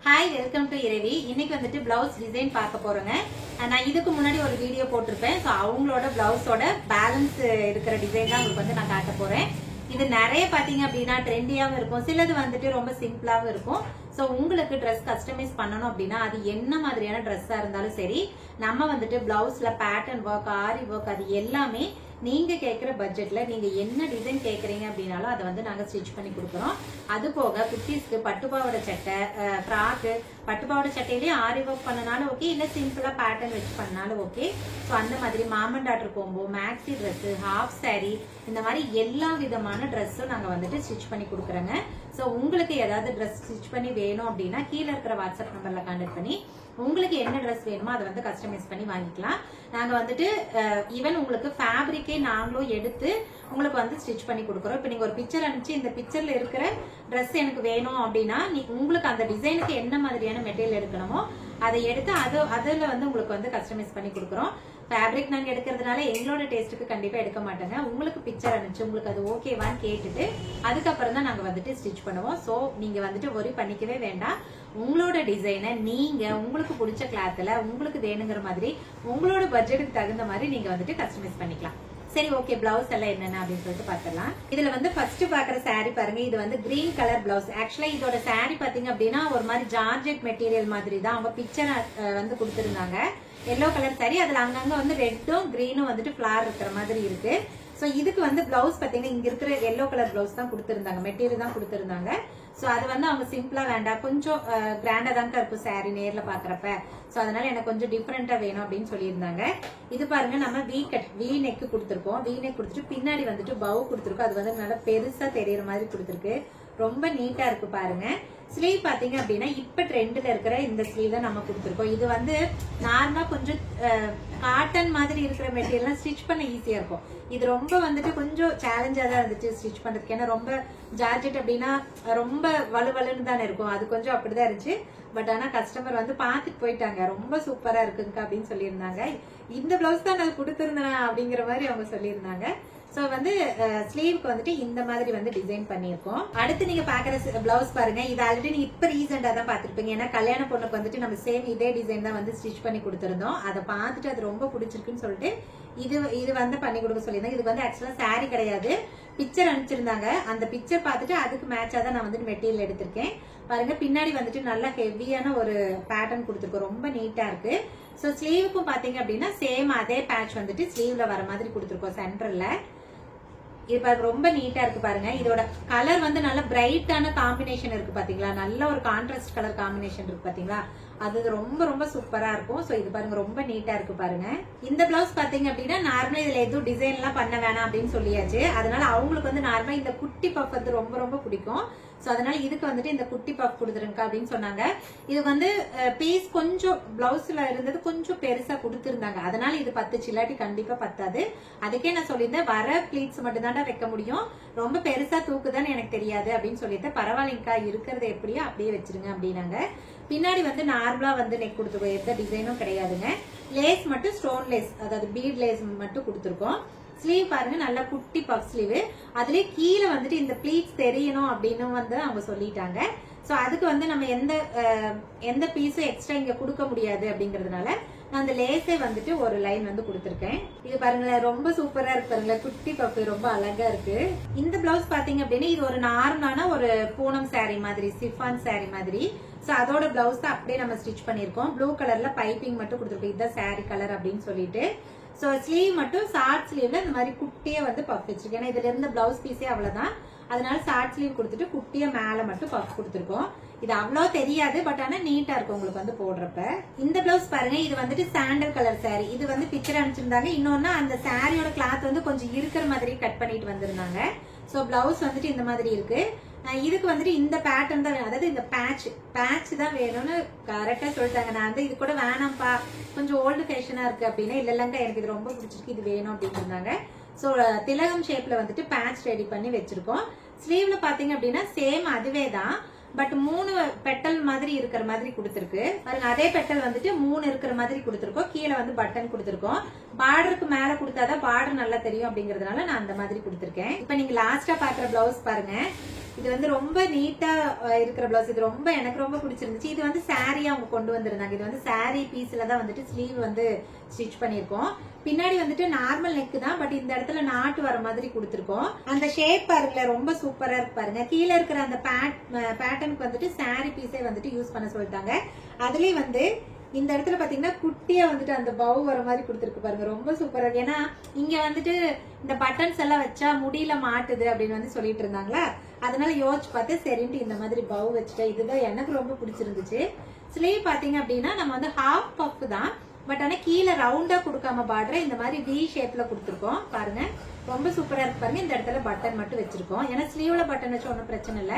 Hi, welcome to இரவி. இன்னைக்கு வந்துட்டு blouse design பார்க்க போறேங்க. நான் இதுக்கு முன்னாடி ஒரு வீடியோ போட்டிருப்பேன். ஸோ அவங்களோட பிளவுஸோட பேலன்ஸ் இருக்கிற டிசைன் தான் உங்களுக்கு வந்து நான் காட்ட போறேன். இது நிறைய பாத்தீங்க அப்படின்னா ட்ரெண்டியாவும் இருக்கும், சிலது வந்துட்டு ரொம்ப சிம்பிளாவும் இருக்கும். ஸோ உங்களுக்கு ட்ரெஸ் கஸ்டமைஸ் பண்ணணும் அப்படின்னா அது என்ன மாதிரியான ட்ரெஸ்ஸா இருந்தாலும் சரி, நம்ம வந்துட்டு பிளவுஸ்ல பேட்டர்ன் ஒர்க், ஆரி ஒர்க், அது எல்லாமே நீங்க கேட்கிற பட்ஜெட்ல நீங்க என்ன டிசைன் கேட்கறீங்க அப்படின்னாலும் அதை வந்து நாங்க ஸ்டிச் பண்ணி கொடுக்குறோம். அது போக குட்டீஸ்க்கு பட்டுப்பாவோட சட்டை, ஃப்ராக்கு, பட்டுப்பாவோட சட்டையிலேயே ஆரி ஒர்க் பண்ணனாலும் ஓகே, இல்ல சிம்பிளா பேட்டர்ன் வச்சு பண்ணாலும் ஓகே. ஸோ அந்த மாதிரி மாமன் daughter combo, maxi dress, half sorry, இந்த மாதிரி எல்லா விதமான ட்ரெஸ்ஸும் நாங்க வந்துட்டு ஸ்டிச் பண்ணி கொடுக்குறோங்க. ஸோ உங்களுக்கு ஏதாவது ட்ரெஸ் ஸ்டிச் பண்ணி வேணும் அப்படின்னா கீழே இருக்கிற வாட்ஸ்அப் நம்பர்ல கான்டாக்ட் பண்ணி உங்களுக்கு என்ன ட்ரெஸ் வேணுமோ அதை வந்து கஸ்டமைஸ் பண்ணி வாங்கிக்கலாம். நாங்க வந்துட்டு ஈவன் உங்களுக்கு ஃபேப்ரிக்கே நாங்களும் எடுத்து உங்களுக்கு வந்து ஸ்டிச் பண்ணி கொடுக்குறோம். இப்போ நீங்க ஒரு பிக்சர் அனுப்பிச்சு இந்த பிக்சர்ல இருக்கிற ட்ரெஸ் எனக்கு வேணும் அப்படின்னா உங்களுக்கு அந்த டிசைனுக்கு என்ன மாதிரியான மெட்டீரியல் எடுக்கணுமோ அதை எடுத்து அதுல வந்து உங்களுக்கு வந்து கஸ்டமைஸ் பண்ணி கொடுக்குறோம். ஃபேப்ரிக் நாங்க எடுக்கிறதுனால எங்களோட டேஸ்ட்டுக்கு கண்டிப்பா எடுக்க மாட்டோங்க. உங்களுக்கு பிக்சர் அனுப்பிச்சு உங்களுக்கு அது ஓகேவான்னு கேட்டுட்டு அதுக்கப்புறம் தான் நாங்க வந்துட்டு ஸ்டிச் பண்ணுவோம். ஸோ நீங்க வந்துட்டு ஒரி பண்ணிக்கவே வேண்டாம். உங்களோட டிசைனை நீங்க உங்களுக்கு பிடிச்ச கிளாத்ல உங்களுக்கு வேணுங்கிற மாதிரி உங்களோட பட்ஜெட்டுக்கு தகுந்த மாதிரி நீங்க வந்துட்டு கஸ்டமைஸ் பண்ணிக்கலாம். சரி, ஓகே. பிளவுஸ் எல்லாம் என்னென்ன அப்படின்னு சொல்லிட்டு பாத்திரலாம். இதுல வந்து ஃபர்ஸ்ட் பாக்குற சாரி பாருங்க. இது வந்து கிரீன் கலர் பிளவுஸ். ஆக்சுவலா இதோட சாரி பாத்தீங்க அப்படின்னா ஒரு மாதிரி ஜார்ஜெட் மெட்டீரியல் மாதிரி தான் அவங்க பிக்சர் வந்து கொடுத்திருந்தாங்க. எல்லோ கலர் சாரி, அதுல அங்கங்க வந்து ரெட்டும் கிரீனும் வந்துட்டு ஃபிளார் இருக்கிற மாதிரி இருக்கு. சோ இதுக்கு வந்து பிளவுஸ் பாத்தீங்கன்னா இங்க இருக்கிற எல்லோ கலர் பிளவுஸ் தான் கொடுத்திருந்தாங்க, மெட்டீரியல் தான் கொடுத்திருந்தாங்க. சோ அது வந்து அவங்க சிம்பிளா வேண்டாம், கொஞ்சம் கிராண்டா தான் இருக்கும் சாரி நேர்ல பாக்குறப்ப. சோ அதனால எனக்கு கொஞ்சம் டிஃபரெண்டா வேணும் அப்படின்னு சொல்லியிருந்தாங்க. இது பாருங்க, நம்ம வி நெக் கொடுத்திருக்கோம். வி நெக் கொடுத்துட்டு பின்னாடி வந்துட்டு பவு கொடுத்திருக்கோம். அது வந்து நல்லா பெருசா தெரியற மாதிரி கொடுத்திருக்கு. ரொம்ப நீட்டா இருக்கு பாருங்க. ஸ்லீவ் பாத்தீங்க அப்படின்னா இப்ப ட்ரெண்ட்ல இருக்கிற இந்த ஸ்லீவ் தான் நம்ம கொடுத்திருக்கோம். இது வந்து நார்மலா கொஞ்சம் காட்டன் மாதிரி இருக்கிற மெட்டீரியல் ஸ்டிச் பண்ண ஈஸியா இருக்கும். இது ரொம்ப வந்துட்டு கொஞ்சம் சேலஞ்சா தான் இருந்துச்சு ஸ்டிச் பண்றதுக்கு. ஏன்னா ரொம்ப ஜார்ஜெட் அப்படின்னா ரொம்ப வலுவலுன்னு தானே இருக்கும், அது கொஞ்சம் அப்படிதான் இருந்துச்சு. பட் ஆனா கஸ்டமர் வந்து பாத்துட்டு போயிட்டாங்க, ரொம்ப சூப்பரா இருக்குங்க அப்படின்னு சொல்லியிருந்தாங்க. இந்த பிளவுஸ் தான் நான் கொடுத்திருந்தேன் அப்படிங்கிற மாதிரி அவங்க சொல்லியிருந்தாங்க. சோ வந்து ஸ்லீவுக்கு வந்துட்டு இந்த மாதிரி வந்து டிசைன் பண்ணிருக்கோம். அடுத்து நீங்க பாக்குற பிளவுஸ் பாருங்க. இது ஆல்ரெடி நீங்க இப்ப ரீசெண்டா தான் பாத்திருப்பீங்க. ஏன்னா கல்யாண பொண்ணுக்கு வந்துட்டு நம்ம சேம் இதே டிசைன் தான் வந்து ஸ்டிச் பண்ணி கொடுத்திருந்தோம். அதை பார்த்துட்டு அது ரொம்ப பிடிச்சிருக்குன்னு சொல்லிட்டு இது வந்து பண்ணி கொடுக்க சொல்லியிருந்தாங்க. இது வந்து ஆக்சுவலா சாரி கிடையாது, பிக்சர் அனுப்பிச்சிருந்தாங்க. அந்த பிக்சர் பார்த்துட்டு அதுக்கு மேட்சா தான் நான் வந்துட்டு மெட்டீரியல் எடுத்திருக்கேன். பாருங்க, பின்னாடி வந்துட்டு நல்ல ஹெவியான ஒரு பேட்டர்ன் கொடுத்திருக்கோம், ரொம்ப நீட்டா இருக்கு. சோ ஸ்லீவுக்கும் பாத்தீங்க அப்படின்னா சேம் அதே பேட்ச் வந்துட்டு ஸ்லீவ்ல வர மாதிரி கொடுத்திருக்கோம் சென்டர்ல. இது பாருங்க, ரொம்ப நீட்டா இருக்கு பாருங்க. இதோட கலர் வந்து நல்ல பிரைட்டான காம்பினேஷன் இருக்கு பாத்தீங்களா, நல்ல ஒரு கான்ட்ராஸ்ட் கலர் காம்பினேஷன் இருக்கு பாத்தீங்களா, அது ரொம்ப ரொம்ப சூப்பரா இருக்கும். சோ இது பாருங்க, ரொம்ப நீட்டா இருக்கு பாருங்க. இந்த பிளவுஸ் பாத்தீங்க அப்படின்னா நார்மலா இதுல எதுவும் டிசைன் எல்லாம் பண்ண வேணாம் அப்படின்னு சொல்லியாச்சு. அதனால அவங்களுக்கு வந்து நார்மலா இந்த குட்டி பஃப் வந்து ரொம்ப ரொம்ப பிடிக்கும். சோ அதனால இதுக்கு வந்துட்டு இந்த குட்டி பஃப் கொடுத்துருங்க அப்படின்னு சொன்னாங்க. இது வந்து பீஸ் கொஞ்சம் பிளவுஸ்ல இருந்தது கொஞ்சம் பெருசா கொடுத்திருந்தாங்க, அதனால இது பத்துச்சு, இல்லாட்டி கண்டிப்பா பத்தாது. அதுக்கே நான் சொல்லியிருந்தேன் வர பிளீட்ஸ் மட்டும் தான் வைக்க முடியும், ரொம்ப பெருசா தூக்குதான்னு எனக்கு தெரியாது அப்படின்னு சொல்லிட்டு பரவாயில்லைங்கக்கா, இருக்கிறது எப்படியோ அப்படியே வச்சிருங்க அப்படின்னாங்க. பின்னாடி வந்து நார்மலா வந்து நெக் கொடுத்துருக்கோம், எந்த டிசைனும் கிடையாதுங்க. லேஸ் மட்டும் ஸ்டோன் லேஸ், அதாவது பீட் லேஸ் மட்டும் கொடுத்துருக்கோம். ஸ்லீவ் பாருங்க, நல்ல குட்டி பஃப் ஸ்லீவ். அதுலயே கீழே வந்துட்டு இந்த பிளீட்ஸ் தெரியணும் அப்படின்னு வந்து அவங்க சொல்லிட்டாங்க. சோ அதுக்கு வந்து நம்ம எந்த பீஸும் எக்ஸ்ட்ரா இங்க கொடுக்க முடியாது அப்படிங்கறதுனால நான் அந்த லேஸே வந்துட்டு ஒரு லைன் வந்து கொடுத்திருக்கேன். இது பாருங்களேன், ரொம்ப சூப்பரா இருக்கு பாருங்களேன், குட்டி பஃப் ரொம்ப அழகா இருக்கு. இந்த பிளவுஸ் பாத்தீங்க அப்படின்னா இது ஒரு நார்மலான ஒரு பூனம் சாரி மாதிரி, சிஃபான் சாரி மாதிரி. சோ அதோட பிளவுஸ் தான் அப்படியே நம்ம ஸ்டிச் பண்ணிருக்கோம். ப்ளூ கலர்ல பைப்பிங் மட்டும் கொடுத்துருக்கோம், இதுதான் சாரி கலர் அப்படின்னு சொல்லிட்டு. சோ ஸ்லீவ் மட்டும் ஷார்ட் ஸ்லீவ்ல இந்த மாதிரி குட்டியா வந்து பஃப் வச்சிருக்கேன். ஏன்னா இதுல இருந்த பிளவுஸ் பீஸே அவ்வளவுதான், அதனால ஷார்ட் ஸ்லீவ் கொடுத்துட்டு குட்டியா மேல மட்டும் பஃப் கொடுத்துருக்கோம். இது அவ்வளவு தெரியாது, பட் ஆனா நீட்டா இருக்கும் உங்களுக்கு வந்து போடுறப்ப. இந்த பிளவுஸ் பாருங்க, இது வந்துட்டு சாண்டல் கலர் சாரி. இது வந்து பிக்சர் அனுப்பிச்சிருந்தாங்க. இன்னொன்னு அந்த சாரியோட கிளாத் வந்து கொஞ்சம் இருக்கிற மாதிரி கட் பண்ணிட்டு வந்திருந்தாங்க. சோ பிளவுஸ் வந்துட்டு இந்த மாதிரி இருக்கு. இதுக்கு வந்துட்டு இந்த பேட்டர்ன் தான் வேணும், அதாவது இந்த பேட்ச் தான் வேணும்னு கரெக்டா சொல்லிட்டாங்க. நான் வந்து இது கூட வேணாம்ப்பா, கொஞ்சம் ஓல்டு ஃபேஷனா இருக்கு அப்படின்னா, இல்லங்க எனக்கு இது ரொம்ப பிடிச்சிருக்கு, இது வேணும் அப்படின்னு இருந்தாங்க. சோ திலகம் ஷேப்ல வந்துட்டு பேட்ச் ரெடி பண்ணி வச்சிருக்கோம். ஸ்லீவ்ல பாத்தீங்க அப்படின்னா சேம் அதுவே தான், பட் 3 பெட்டல் மாதிரி இருக்கிற மாதிரி கொடுத்திருக்கு பாருங்க. அதே பெட்டல் வந்துட்டு 3 இருக்கிற மாதிரி கொடுத்திருக்கோம். கீழே வந்து பட்டன் கொடுத்திருக்கோம். பார்டருக்கு மேல கொடுத்தாதான் பார்டர் நல்லா தெரியும் அப்படிங்கறதுனால நான் அந்த மாதிரி கொடுத்திருக்கேன். இப்ப நீங்க லாஸ்டா பாக்குற பிளவுஸ் பாருங்க, இது வந்து ரொம்ப நீட்டா இருக்கிற பிளவுஸ். இது ரொம்ப எனக்கு ரொம்ப பிடிச்சிருந்துச்சு. இது வந்து சாரியா அவங்க கொண்டு வந்திருந்தாங்க. இது வந்து சாரி பீஸ்ல தான் வந்துட்டு ஸ்லீவ் வந்து ஸ்டிச் பண்ணிருக்கோம். பின்னாடி வந்துட்டு நார்மல் நெக் தான், பட் இந்த இடத்துல நாட்டு வர மாதிரி கொடுத்திருக்கோம். அந்த ஷேப் பாருங்க, ரொம்ப சூப்பரா இருக்கு பாருங்க. கீழே இருக்கிற அந்த பேட்டர்னுக்கு வந்துட்டு சாரி பீஸே வந்துட்டு யூஸ் பண்ண சொல்லிட்டாங்க. அதுலயும் வந்து இந்த இடத்துல பாத்தீங்கன்னா குட்டியா வந்துட்டு அந்த பவு வர மாதிரி கொடுத்துருக்கு பாருங்க, ரொம்ப சூப்பரா இருக்கு. ஏன்னா இங்க வந்துட்டு இந்த பட்டன்ஸ் எல்லாம் வச்சா முடியல மாட்டுது அப்படின்னு வந்து சொல்லிட்டு இருந்தாங்களா, அதனால யோசிச்சு பார்த்து சரின்ட்டு இந்த மாதிரி பவு வச்சுட்டேன். இதுதான் எனக்கு ரொம்ப பிடிச்சிருந்துச்சு. ஸ்லீவ் பாத்தீங்க அப்படின்னா நம்ம வந்து ஹாஃப் பஃப் தான், பட் ஆனா கீழே ரவுண்டா கொடுக்காம பார்டர் இந்த மாதிரி வி ஷேப்ல கொடுத்துருக்கோம் பாருங்க, ரொம்ப சூப்பரா இருக்கு பாருங்க. இந்த இடத்துல பட்டன் மட்டும் வச்சிருக்கோம். ஏன்னா ஸ்லீவ்ல பட்டன் வச்சா ஒன்னும் பிரச்சனை இல்ல,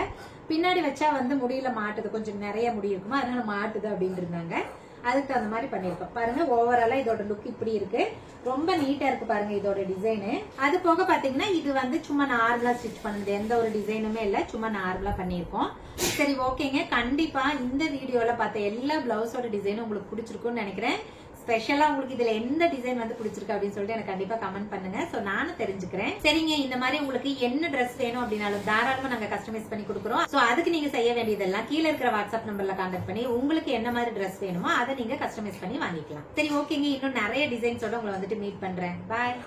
பின்னாடி வச்சா வந்து முடியல மாட்டுது, கொஞ்சம் நிறைய முடி இருக்குமா அதனால மாட்டுது அப்படின்னு இருந்தாங்க. அதுக்கு அந்த மாதிரி பண்ணிருக்கோம் பாருங்க. ஓவராலா இதோட லுக் இப்படி இருக்கு, ரொம்ப நீட்டா இருக்கு பாருங்க இதோட டிசைனு. அது போக பாத்தீங்கன்னா இது வந்து சும்மா நார்மலா ஸ்டிச் பண்ணது, எந்த ஒரு டிசைனுமே இல்ல, சும்மா நார்மலா பண்ணிருக்கோம். சரி ஓகேங்க, கண்டிப்பா இந்த வீடியோல பார்த்த எல்லா பிளவுஸோட டிசைனும் உங்களுக்கு பிடிச்சிருக்கும்னு நினைக்கிறேன். ஸ்பெஷலா உங்களுக்கு இதுல எந்த டிசைன் வந்து பிடிச்சிருக்கு அப்படின்னு சொல்லிட்டு எனக்கு கண்டிப்பா கமெண்ட் பண்ணுங்க, சோ நானும் தெரிஞ்சுக்கிறேன். சரிங்க, இந்த மாதிரி உங்களுக்கு என்ன ட்ரெஸ் வேணும் அப்படின்னாலும் தாராளமா நாங்க கஸ்டமைஸ் பண்ணி கொடுக்குறோம். சோ அதுக்கு நீங்க செய்ய வேண்டியதெல்லாம் கீழே இருக்கிற வாட்ஸ்அப் நம்பர்ல கான்டாக்ட் பண்ணி உங்களுக்கு என்ன மாதிரி ட்ரெஸ் வேணுமோ அதை நீங்க கஸ்டமைஸ் பண்ணி வாங்கிக்கலாம். சரி ஓகேங்க, இன்னும் நிறைய டிசைன்ஸோட உங்களை வந்துட்டு மீட் பண்றேன். பாய்.